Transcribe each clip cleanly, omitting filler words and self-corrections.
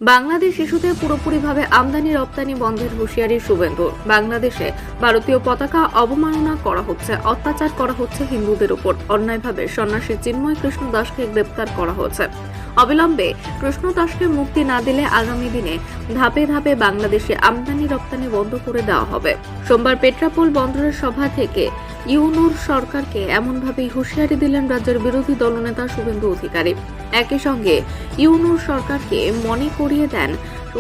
বাংলাদেশ ইস্যুতে পুরোপুরিভাবে আমদানি রপ্তানি বন্ধের হুঁশিয়ারি শুভেন্দুর। বাংলাদেশে ভারতীয় পতাকা অবমাননা করা হচ্ছে, অত্যাচার করা হচ্ছে হিন্দুদের উপর। অন্যায়ভাবে সন্ন্যাসী চিন্ময় কৃষ্ণ দাসকে গ্রেপ্তার করা হয়েছে। অবিলম্বে কৃষ্ণ দাসকে মুক্তি না দিলে আগামী দিনে ধাপে ধাপে বাংলাদেশে আমদানি রপ্তানি বন্ধ করে দেওয়া হবে। সোমবার পেট্রাপোল বন্দরের সভা থেকে ইউনূর সরকারকে এমনভাবেই হুঁশিয়ারি দিলেন রাজ্যের বিরোধী দলনেতা শুভেন্দু অধিকারী। একই সঙ্গে ইউনূর সরকারকে মনে করিয়ে দেন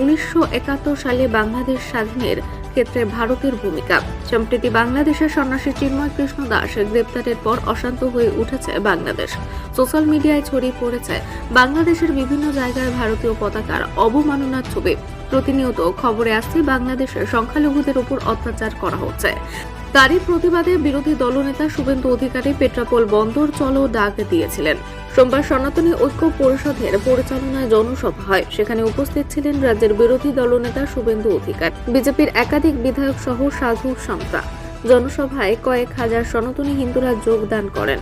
1971 সালে বাংলাদেশ স্বাধীনের ক্ষেত্রে ভারতের ভূমিকা। সম্প্রতি বাংলাদেশের সন্ন্যাসী চিন্ময় কৃষ্ণ দাস গ্রেপ্তারের পর অশান্ত হয়ে উঠেছে বাংলাদেশ। সোশ্যাল মিডিয়ায় ছড়িয়ে পড়েছে বাংলাদেশের বিভিন্ন জায়গায় ভারতীয় পতাকার অবমাননার ছবি। প্রতিনিয়ত খবরে আসছে বাংলাদেশের সংখ্যালঘুদের উপর অত্যাচার করা হচ্ছে। তারই প্রতিবাদে বিরোধী দলনেতা শুভেন্দু অধিকারী পেট্রাপোল বন্দর চলো ডাক দিয়েছিলেন। সোমবার সনাতনী ঐক্য পরিষদের পরিচালনায় জনসভা হয়। সেখানে উপস্থিত ছিলেন রাজ্যের বিরোধী দলনেতা শুভেন্দু অধিকারী, বিজেপির একাধিক বিধায়ক সহ সাধু সন্তা। জনসভায় কয়েক হাজার সনাতনী হিন্দুরা যোগদান করেন।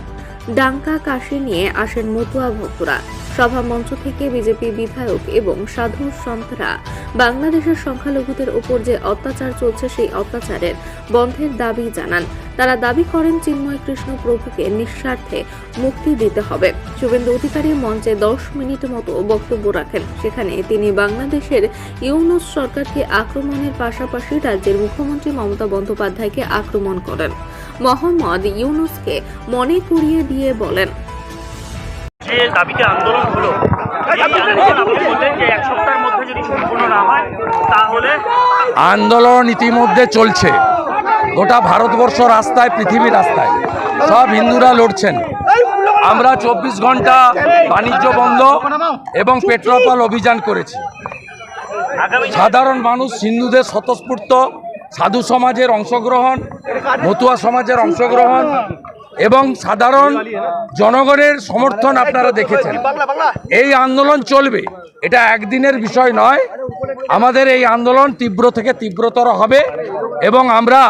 ডাঙ্কা কাশি নিয়ে আসেন মতুয়া ভক্তরা। সভা মঞ্চ থেকে বিজেপি বিধায়ক এবং সাধু সন্তরা বাংলাদেশের সংখ্যালঘুদের উপর যে অত্যাচার চলছে সেই অত্যাচারের বন্ধের দাবি জানান। তারা দাবি করেন চিন্ময় কৃষ্ণ প্রভুকে নিঃস্বার্থে মুক্তি দিতে হবে। শুভেন্দু অধিকারী মঞ্চে 10 মিনিট মতো বক্তব্য রাখেন। সেখানে তিনি বাংলাদেশের ইউনূস সরকারকে আক্রমণের পাশাপাশি রাজ্যের মুখ্যমন্ত্রী মমতা বন্দ্যোপাধ্যায়কে আক্রমণ করেন। মোহাম্মদ ইউনূসকে মনে করিয়ে দিয়ে বলেন, যে দাবিতে আন্দোলন হলো, এই আন্দোলন আপনি বললেন যে এক সপ্তাহের মধ্যে যদি সম্পূর্ণ না হয় তাহলে আন্দোলন ইতিমধ্যে চলছে। গোটা ভারতবর্ষ রাস্তায়, পৃথিবীর রাস্তায় সব হিন্দুরা লড়ছেন। আমরা 24 ঘন্টা বাণিজ্য বন্ধ এবং পেট্রাপোল অভিযান করেছি। সাধারণ মানুষ, হিন্দুদের স্বতঃস্ফূর্ত সাধু সমাজের অংশগ্রহণ, মতুয়া সমাজের অংশগ্রহণ এবং সাধারণ জনগণের সমর্থন আপনারা দেখেছেন। এই আন্দোলন চলবে, এটা একদিনের বিষয় নয়। আমাদের এই আন্দোলন তীব্র থেকে তীব্রতর হবে এবং আমরা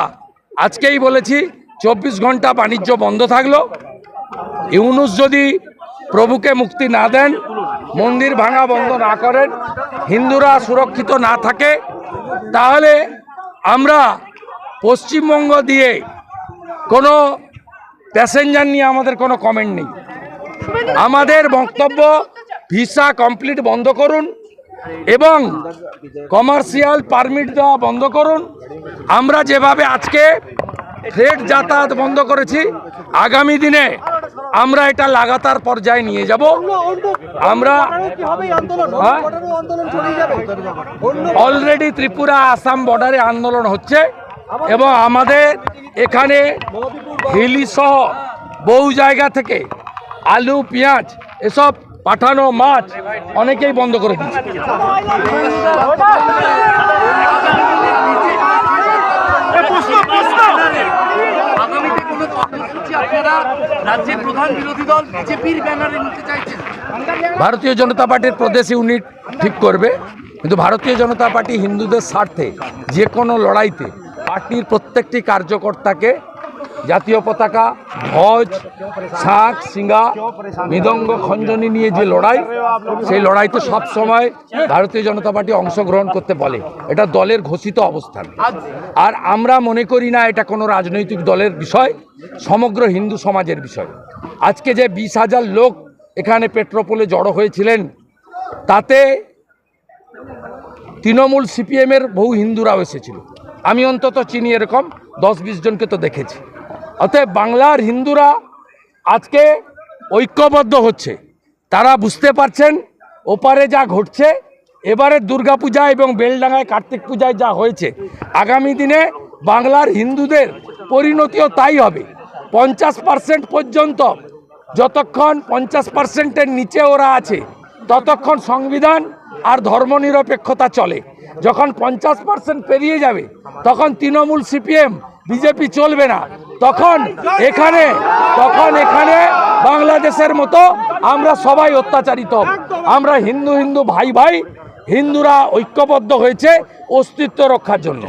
আজকেই বলেছি 24 ঘন্টা বাণিজ্য বন্ধ থাকলো। ইউনূস যদি প্রভুকে মুক্তি না দেন, মন্দির ভাঙা বন্ধ না করেন, হিন্দুরা সুরক্ষিত না থাকে, তাহলে আমরা পশ্চিমবঙ্গ দিয়ে কোনো প্যাসেঞ্জার নিয়ে আমাদের কোনো কমেন্ট নেই। আমাদের বক্তব্য ভিসা কমপ্লিট বন্ধ করুন এবং কমার্শিয়াল পারমিট দেওয়া বন্ধ করুন। আমরা যেভাবে আজকে ফ্রেট যাতায়াত বন্ধ করেছি, আগামী দিনে আমরা এটা লাগাতার পর্যায়ে নিয়ে যাব। আমরা অলরেডি ত্রিপুরা আসাম বর্ডারে আন্দোলন হচ্ছে এবং আমাদের এখানে হিলি সহ বহু জায়গা থেকে আলু, পেঁয়াজ এসব পাঠানো মাছ অনেকেই বন্ধ করে দিচ্ছে। ভারতীয় জনতা পার্টির প্রদেশ ইউনিট ঠিক করবে, কিন্তু ভারতীয় জনতা পার্টি হিন্দুদের স্বার্থে যে কোনো লড়াইতে পার্টির প্রত্যেকটি কার্যকর্তাকে জাতীয় পতাকা, ধ্বজ, শাঁখ, সিঙ্গা, মৃদঙ্গ, খঞ্জনি নিয়ে যে লড়াই, সেই লড়াইতে সব সময় ভারতীয় জনতা পার্টি অংশগ্রহণ করতে বলে। এটা দলের ঘোষিত অবস্থান। আর আমরা মনে করি না এটা কোনো রাজনৈতিক দলের বিষয়, সমগ্র হিন্দু সমাজের বিষয়। আজকে যে 20,000 লোক এখানে পেট্রাপোলে জড়ো হয়েছিলেন, তাতে তৃণমূল সিপিএমের বহু হিন্দুরাও এসেছিল। আমি অন্তত চিনি এরকম 10-20 জনকে তো দেখেছি। অতএব বাংলার হিন্দুরা আজকে ঐক্যবদ্ধ হচ্ছে। তারা বুঝতে পারছেন ওপারে যা ঘটছে, এবারে দুর্গাপূজা এবং বেলডাঙ্গায় কার্তিক পূজায় যা হয়েছে, আগামী দিনে বাংলার হিন্দুদের পরিণতিও তাই হবে। 50% পর্যন্ত, যতক্ষণ 50%-এর নিচে ওরা আছে, ততক্ষণ সংবিধান আর ধর্মনিরপেক্ষতা চলে। যখন 50% পেরিয়ে যাবে, তখন তৃণমূল, সিপিএম, বিজেপি চলবে না। তখন এখানে বাংলাদেশের মতো আমরা সবাই অত্যাচারিত হব। আমরা হিন্দু হিন্দু ভাই ভাই, হিন্দুরা ঐক্যবদ্ধ হয়েছে অস্তিত্ব রক্ষার জন্য।